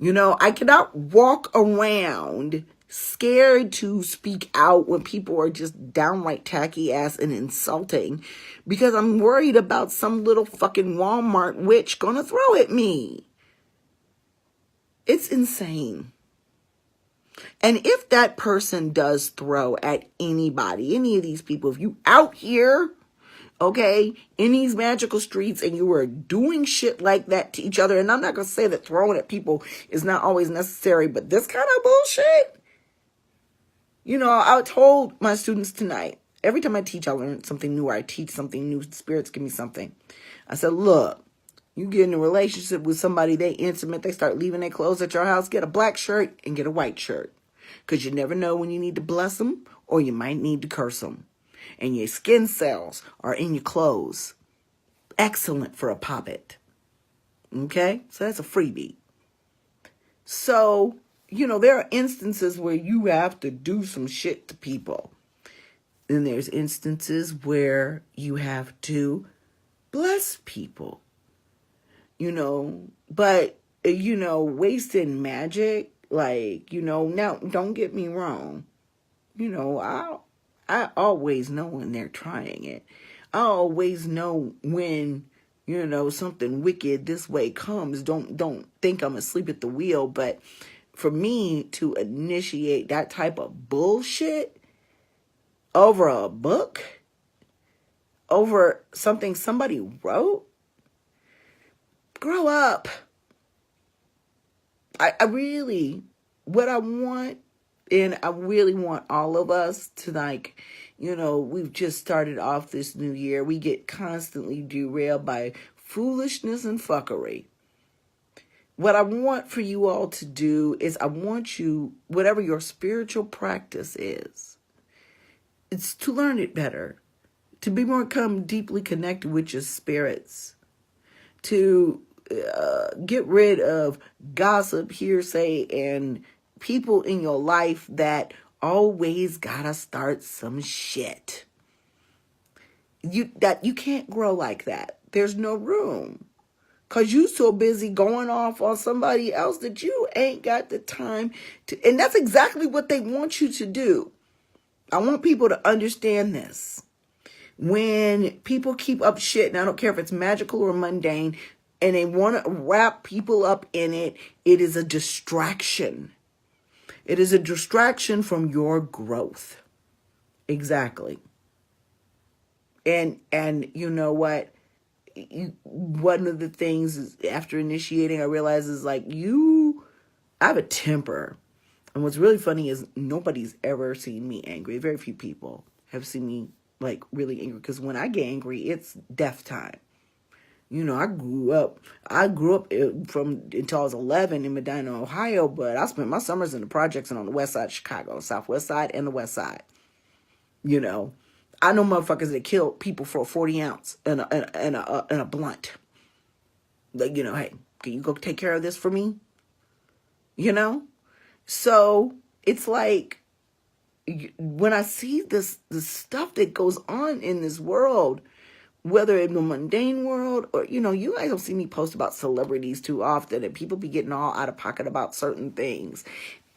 I cannot walk around scared to speak out when people are just downright tacky ass and insulting, because I'm worried about some little fucking Walmart witch gonna throw at me. It's insane. And if that person does throw at anybody, any of these people, if you out here, okay, in these magical streets, and you are doing shit like that to each other, and I'm not going to say that throwing at people is not always necessary, but this kind of bullshit, I told my students tonight, every time I teach, I learn something new, or I teach something new, spirits give me something. I said, look, you get in a relationship with somebody, they intimate, they start leaving their clothes at your house, get a black shirt and get a white shirt. Because you never know when you need to bless them, or you might need to curse them. And your skin cells are in your clothes. Excellent for a poppet. Okay? So that's a freebie. So, there are instances where you have to do some shit to people. Then there's instances where you have to bless people. But, wasting magic, now don't get me wrong. I always know when they're trying it. I always know when, something wicked this way comes. Don't think I'm asleep at the wheel. But for me to initiate that type of bullshit over a book, over something somebody wrote, grow up. I really, what I want, and I really want all of us to we've just started off this new year. We get constantly derailed by foolishness and fuckery. What I want for you all to do is I want you, whatever your spiritual practice is, it's to learn it better, to become deeply connected with your spirits, to get rid of gossip, hearsay, and people in your life that always gotta start some shit. You can't grow like that. There's no room. Because you so busy going off on somebody else that you ain't got the time to. And that's exactly what they want you to do. I want people to understand this. When people keep up shit, and I don't care if it's magical or mundane, and they want to wrap people up in it, it is a distraction. It is a distraction from your growth. Exactly. And you know what? One of the things is, after initiating, I realized is I have a temper. And what's really funny is nobody's ever seen me angry. Very few people have seen me really angry, because when I get angry, it's death time. I grew up from until I was 11 in Medina, Ohio, but I spent my summers in the projects and on the west side of Chicago, southwest side and the west side. I know motherfuckers that kill people for a 40 ounce and a blunt. Hey, Can you go take care of this for me? You know? So it's like, when I see this stuff that goes on in this world, whether in the mundane world or, you guys don't see me post about celebrities too often, and people be getting all out of pocket about certain things.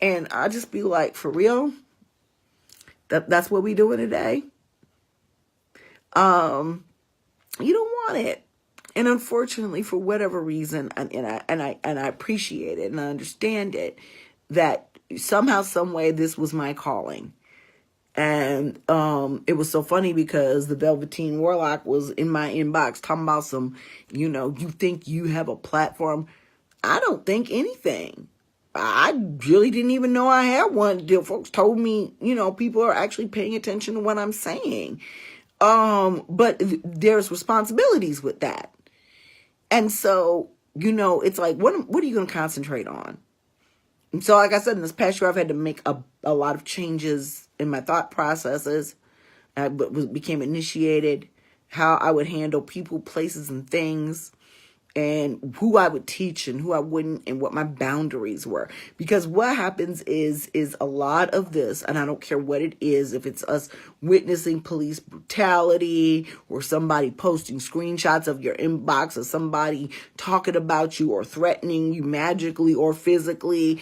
And I just be like, for real? That's what we doing today? You don't want it. And unfortunately, for whatever reason, and I appreciate it and I understand it, that somehow, some way, this was my calling. And it was so funny because the Velveteen Warlock was in my inbox talking about some, you think you have a platform. I don't think anything. I really didn't even know I had one until folks told me, people are actually paying attention to what I'm saying. But there's responsibilities with that. And so, it's like, what are you going to concentrate on? And so, like I said, in this past year, I've had to make a lot of changes in my thought processes. I became initiated, how I would handle people, places, and things, and who I would teach and who I wouldn't, and what my boundaries were. Because what happens is a lot of this, and I don't care what it is, if it's us witnessing police brutality, or somebody posting screenshots of your inbox, or somebody talking about you or threatening you magically or physically.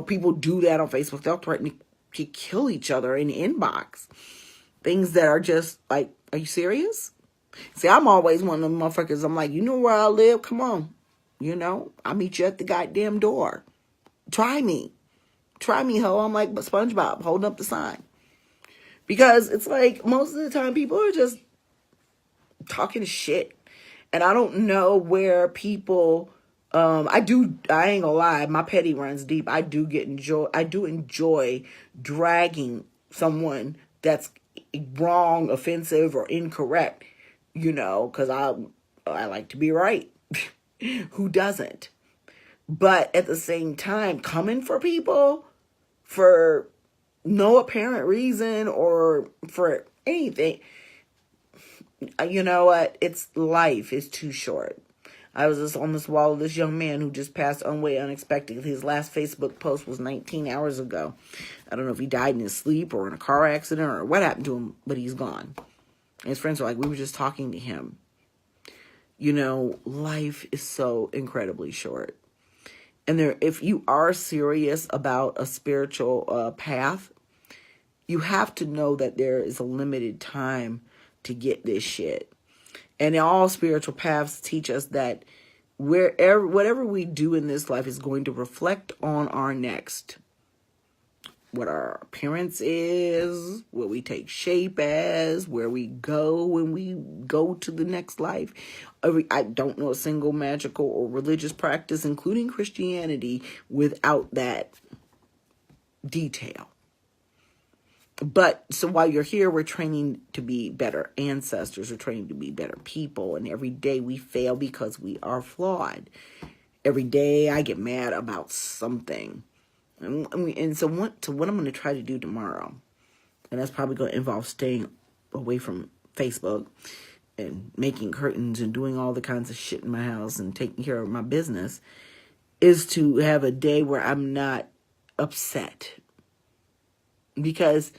People do that on Facebook. They'll threaten to kill each other in the inbox. Things that are just like, are you serious? See, I'm always one of them motherfuckers. I'm like, you know where I live? Come on. I'll meet you at the goddamn door. Try me. Try me, ho. I'm like SpongeBob holding up the sign. Because it's like, most of the time, people are just talking shit. And I don't know where people, I ain't gonna lie, my petty runs deep. I do enjoy dragging someone that's wrong, offensive, or incorrect. Because I like to be right. Who doesn't? But at the same time, coming for people for no apparent reason or for anything, you know what? It's life is too short. I was just on this wall of this young man who just passed away unexpectedly. His last Facebook post was 19 hours ago. I don't know if he died in his sleep or in a car accident or what happened to him, but he's gone. And his friends were like, we were just talking to him. Life is so incredibly short. And if you are serious about a spiritual path, you have to know that there is a limited time to get this shit. And all spiritual paths teach us that whatever we do in this life is going to reflect on our next. What our appearance is, what we take shape as, where we go when we go to the next life. I don't know a single magical or religious practice, including Christianity, without that detail. But so while you're here, we're training to be better ancestors, we're training to be better people, and every day we fail because we are flawed. Every day I get mad about something. And so what I'm going to try to do tomorrow, and that's probably going to involve staying away from Facebook and making curtains and doing all the kinds of shit in my house and taking care of my business, is to have a day where I'm not upset. Because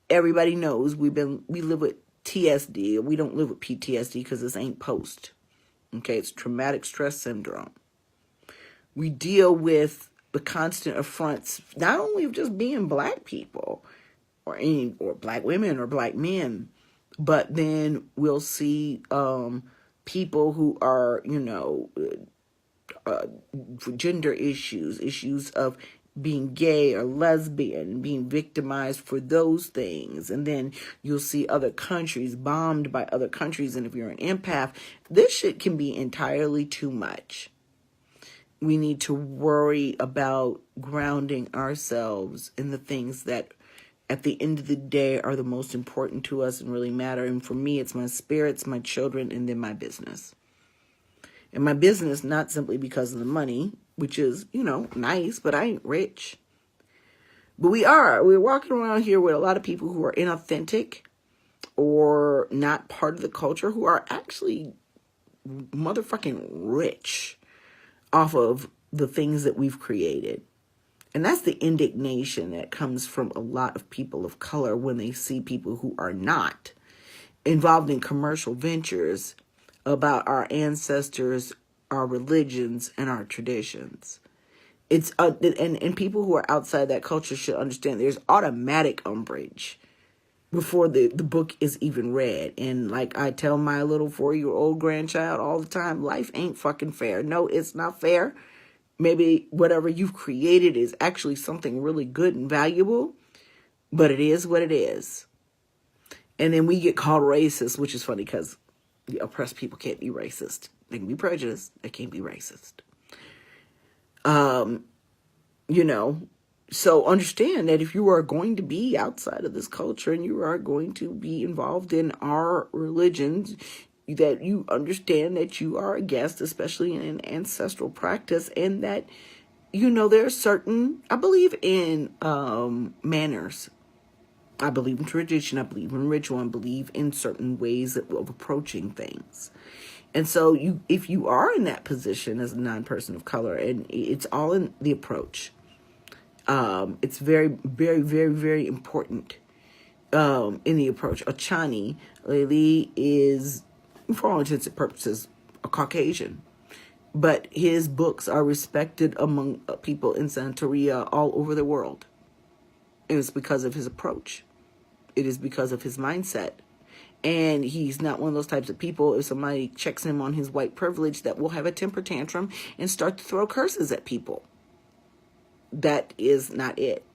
everybody knows we live with TSD. We don't live with PTSD because this ain't post. Okay, it's traumatic stress syndrome. We deal with the constant affronts, not only of just being black people or black women or black men, but then we'll see people who are, gender issues of being gay or lesbian, being victimized for those things. And then you'll see other countries bombed by other countries. And if you're an empath, this shit can be entirely too much. We need to worry about grounding ourselves in the things that at the end of the day are the most important to us and really matter. And for me, it's my spirits, my children, and then my business. And my business, not simply because of the money, which is, nice, but I ain't rich. But we're walking around here with a lot of people who are inauthentic or not part of the culture, who are actually motherfucking rich. off of the things that we've created. And that's the indignation that comes from a lot of people of color when they see people who are not involved in commercial ventures about our ancestors, our religions, and our traditions. It's and people who are outside that culture should understand there's automatic umbrage before the book is even read. And like I tell my little 4-year-old grandchild all the time, life ain't fucking fair. No, it's not fair. Maybe whatever you've created is actually something really good and valuable, but it is what it is. And then we get called racist, which is funny because the oppressed people can't be racist. They can be prejudiced. They can't be racist. So understand that if you are going to be outside of this culture and you are going to be involved in our religions, that you understand that you are a guest, especially in an ancestral practice, and that, there are certain, I believe in manners. I believe in tradition. I believe in ritual. I believe in certain ways of approaching things. And so if you are in that position as a non-person of color, and it's all in the approach, it's very, very, very, very important in the approach. Ochani Lele is, for all intents and purposes, a Caucasian. But his books are respected among people in Santeria all over the world. And it's because of his approach. It is because of his mindset. And he's not one of those types of people, if somebody checks him on his white privilege, that will have a temper tantrum and start to throw curses at people. That is not it.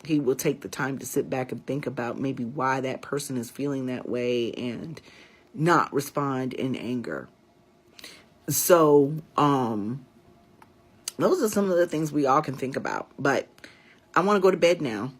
He will take the time to sit back and think about maybe why that person is feeling that way and not respond in anger. So, those are some of the things we all can think about. But I want to go to bed now.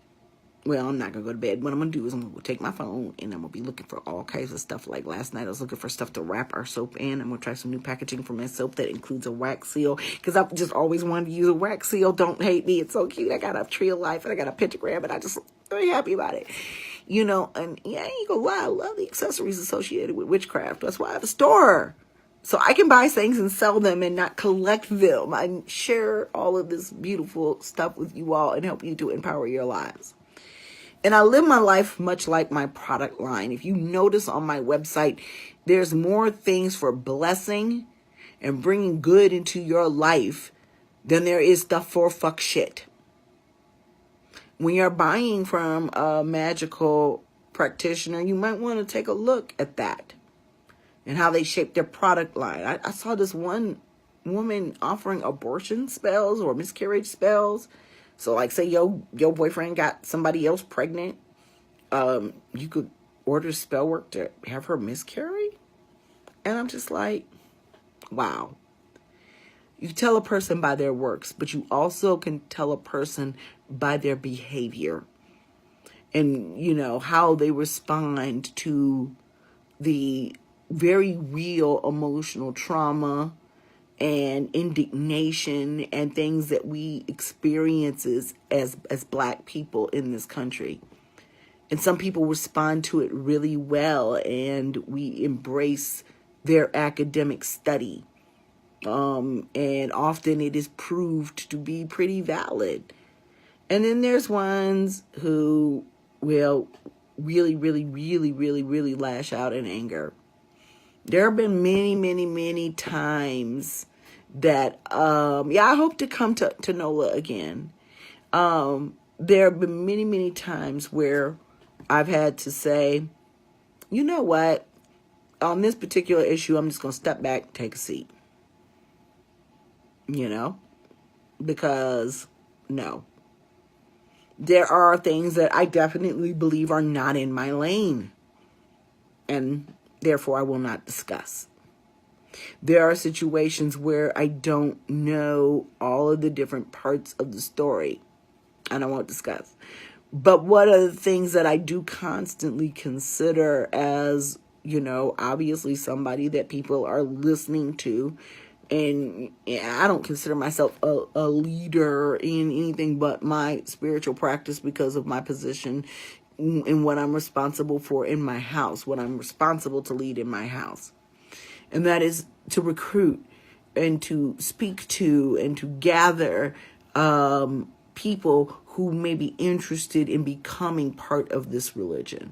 Well, I'm not going to go to bed. What I'm going to do is I'm going to take my phone and I'm going to be looking for all kinds of stuff. Like last night, I was looking for stuff to wrap our soap in. I'm going to try some new packaging for my soap that includes a wax seal, because I've just always wanted to use a wax seal. Don't hate me. It's so cute. I got a tree of life and I got a pentagram and I just very happy about it. And yeah, I ain't going to lie. I love the accessories associated with witchcraft. That's why I have a store. So I can buy things and sell them and not collect them. I share all of this beautiful stuff with you all and help you to empower your lives. And I live my life much like my product line. If you notice on my website, there's more things for blessing and bringing good into your life than there is stuff for fuck shit. When you're buying from a magical practitioner, you might want to take a look at that and how they shape their product line. I saw this one woman offering abortion spells or miscarriage spells. So like say your boyfriend got somebody else pregnant, you could order spell work to have her miscarry. And I'm just like, wow. You tell a person by their works, but you also can tell a person by their behavior and, how they respond to the very real emotional trauma and indignation and things that we experience as Black people in this country. And some people respond to it really well, and we embrace their academic study. And often it is proved to be pretty valid. And then there's ones who will really, really, really, really, really lash out in anger. There have been many, many, many times that, I hope to come to NOLA again. There have been many, many times where I've had to say, you know what, on this particular issue, I'm just going to step back, take a seat. Because, no. There are things that I definitely believe are not in my lane. And therefore, I will not discuss. There are situations where I don't know all of the different parts of the story, and I won't discuss. But one of the things that I do constantly consider as, obviously somebody that people are listening to, and I don't consider myself a leader in anything but my spiritual practice because of my position in what I'm responsible for in my house, what I'm responsible to lead in my house. And that is to recruit and to speak to and to gather people who may be interested in becoming part of this religion.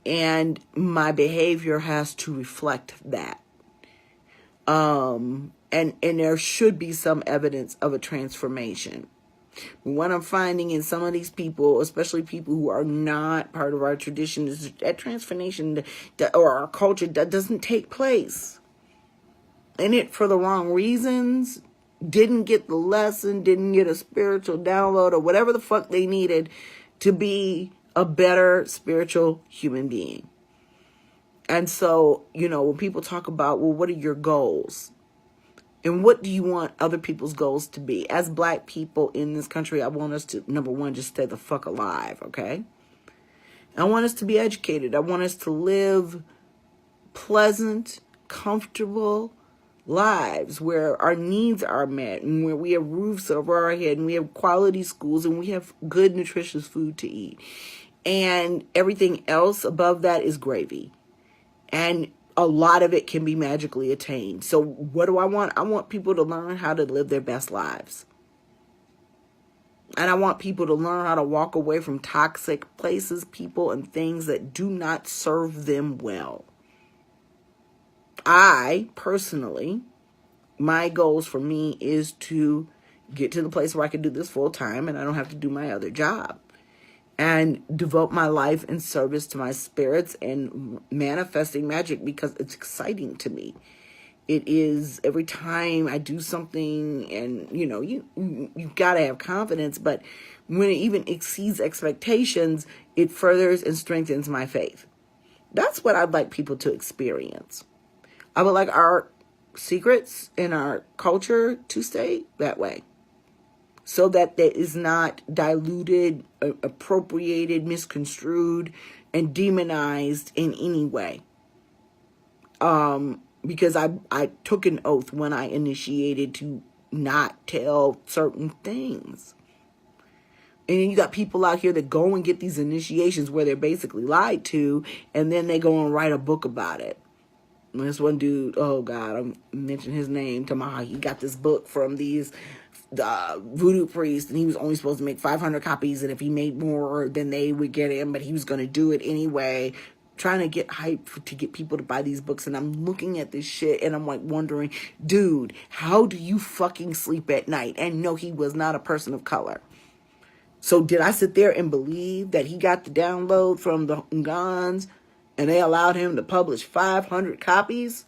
And my behavior has to reflect that. And there should be some evidence of a transformation. What I'm finding in some of these people, especially people who are not part of our tradition, is that transformation or our culture that doesn't take place. And it for the wrong reasons, didn't get the lesson, didn't get a spiritual download or whatever the fuck they needed to be a better spiritual human being. And so, when people talk about, well, what are your goals? And what do you want other people's goals to be? As Black people in this country, I want us to, number one, just stay the fuck alive, okay? I want us to be educated. I want us to live pleasant, comfortable lives where our needs are met and where we have roofs over our head and we have quality schools and we have good, nutritious food to eat. And everything else above that is gravy. And a lot of it can be magically attained. So what do I want? I want people to learn how to live their best lives. And I want people to learn how to walk away from toxic places, people, and things that do not serve them well. I, personally, my goals for me is to get to the place where I can do this full time and I don't have to do my other job. And devote my life in service to my spirits and manifesting magic because it's exciting to me. It is every time I do something and, you've got to have confidence. But when it even exceeds expectations, it furthers and strengthens my faith. That's what I'd like people to experience. I would like our secrets in our culture to stay that way. So that that is not diluted, appropriated, misconstrued, and demonized in any way. Because I took an oath when I initiated to not tell certain things. And then you got people out here that go and get these initiations where they're basically lied to, and then they go and write a book about it. And this one dude, oh God, I'm mentioning his name, Tamaha. He got this book from these voodoo priest, and he was only supposed to make 500 copies, and if he made more, then they would get him, but he was going to do it anyway, trying to get hype to get people to buy these books. And I'm looking at this shit and I'm like wondering, dude, how do you fucking sleep at night? And no, he was not a person of color. So did I sit there and believe that he got the download from the Ngans and they allowed him to publish 500 copies?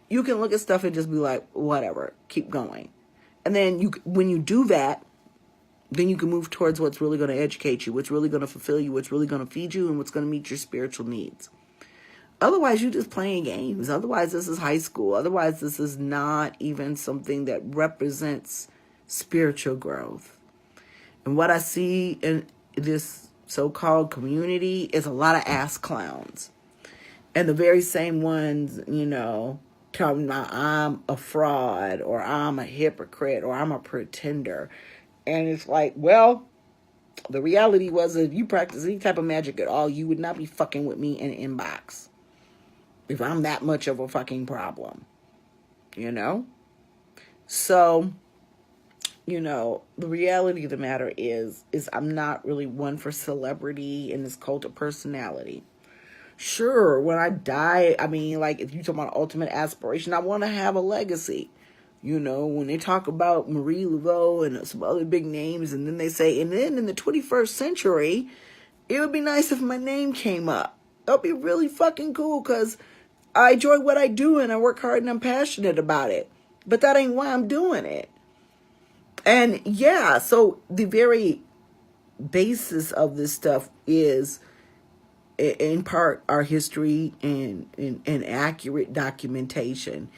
You can look at stuff and just be like, whatever, keep going. And then when you do that, then you can move towards what's really going to educate you, what's really going to fulfill you, what's really going to feed you, and what's going to meet your spiritual needs. Otherwise, you're just playing games. Otherwise, this is high school. Otherwise, this is not even something that represents spiritual growth. And what I see in this so-called community is a lot of ass clowns. And the very same ones, talking about I'm a fraud or I'm a hypocrite or I'm a pretender. And it's like, well, the reality was if you practice any type of magic at all, you would not be fucking with me in an inbox. If I'm that much of a fucking problem, So, the reality of the matter is I'm not really one for celebrity in this cult of personality. Sure, when I die, if you talk about ultimate aspiration, I want to have a legacy. When they talk about Marie Laveau and some other big names, and then they say, and then in the 21st century, it would be nice if my name came up. That would be really fucking cool, because I enjoy what I do, and I work hard, and I'm passionate about it. But that ain't why I'm doing it. And yeah, so the very basis of this stuff is, in part, our history and accurate documentation.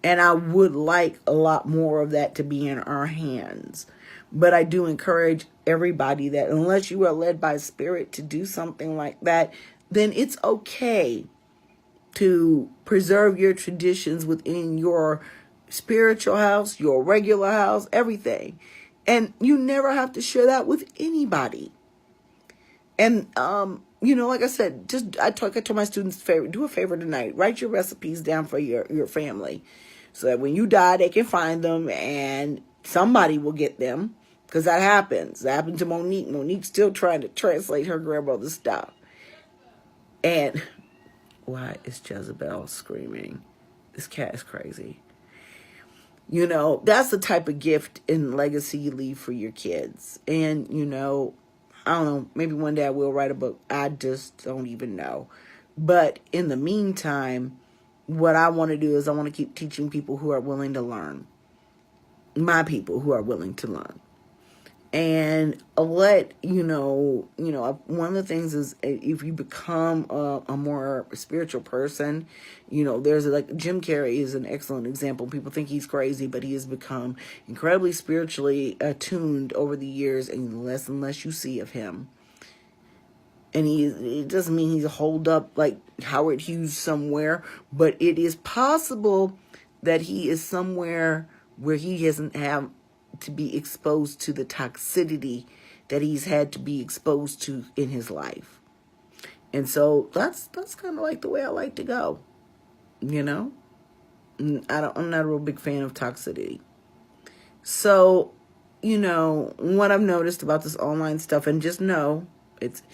And I would like a lot more of that to be in our hands. But I do encourage everybody that unless you are led by spirit to do something like that, then it's okay to preserve your traditions within your spiritual house, your regular house, everything. And you never have to share that with anybody. And like I said, I told my students, do a favor tonight. Write your recipes down for your family, so that when you die, they can find them and somebody will get them. Because that happens. That happened to Monique. Monique's still trying to translate her grandmother's stuff. And why is Jezebel screaming? This cat is crazy. That's the type of gift and legacy you leave for your kids. And, I don't know, maybe one day I will write a book. I just don't even know. But in the meantime, what I want to do is I want to keep teaching people who are willing to learn. My people who are willing to learn. And one of the things is, if you become a more spiritual person, there's like Jim Carrey is an excellent example. People think he's crazy, but he has become incredibly spiritually attuned over the years, and less you see of him. And it doesn't mean he's holed up like Howard Hughes somewhere, but it is possible that he is somewhere where he doesn't have to be exposed to the toxicity that he's had to be exposed to in his life. And so that's kind of like the way I like to go. I'm not a real big fan of toxicity. So, what I've noticed about this online stuff, and just know it's,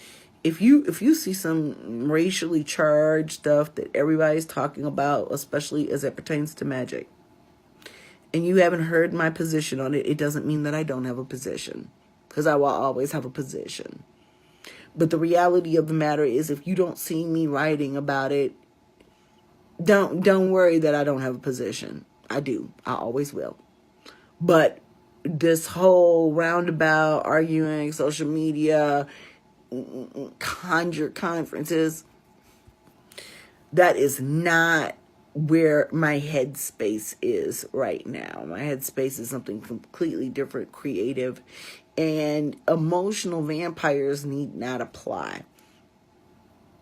if you see some racially charged stuff that everybody's talking about, especially as it pertains to magic, and you haven't heard my position on it, it doesn't mean that I don't have a position, because I will always have a position. But the reality of the matter is, if you don't see me writing about it, don't worry that I don't have a position. I do. I always will. But this whole roundabout arguing, social media, conjure conferences, that is not where my headspace is right now. My headspace is something completely different, creative, and emotional vampires need not apply.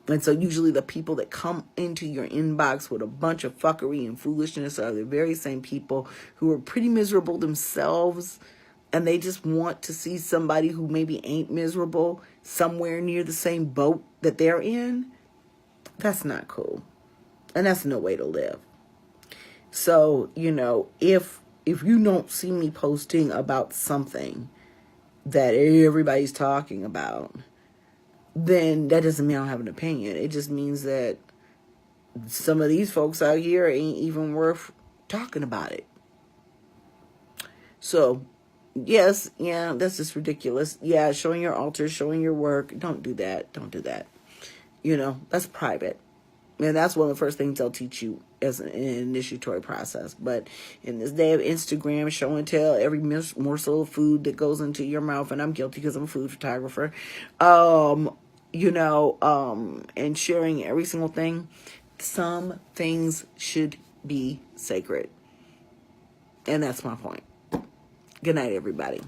And so usually the people that come into your inbox with a bunch of fuckery and foolishness are the very same people who are pretty miserable themselves, and they just want to see somebody who maybe ain't miserable somewhere near the same boat that they're in. That's not cool. And that's no way to live. So, if you don't see me posting about something that everybody's talking about, then that doesn't mean I don't have an opinion. It just means that some of these folks out here ain't even worth talking about it. So, yes, yeah, that's just ridiculous. Yeah, showing your altars, showing your work. Don't do that. Don't do that. That's private. And that's one of the first things they'll teach you as an initiatory process. But in this day of Instagram, show and tell, every morsel of food that goes into your mouth, and I'm guilty because I'm a food photographer, and sharing every single thing, some things should be sacred. And that's my point. Good night, everybody.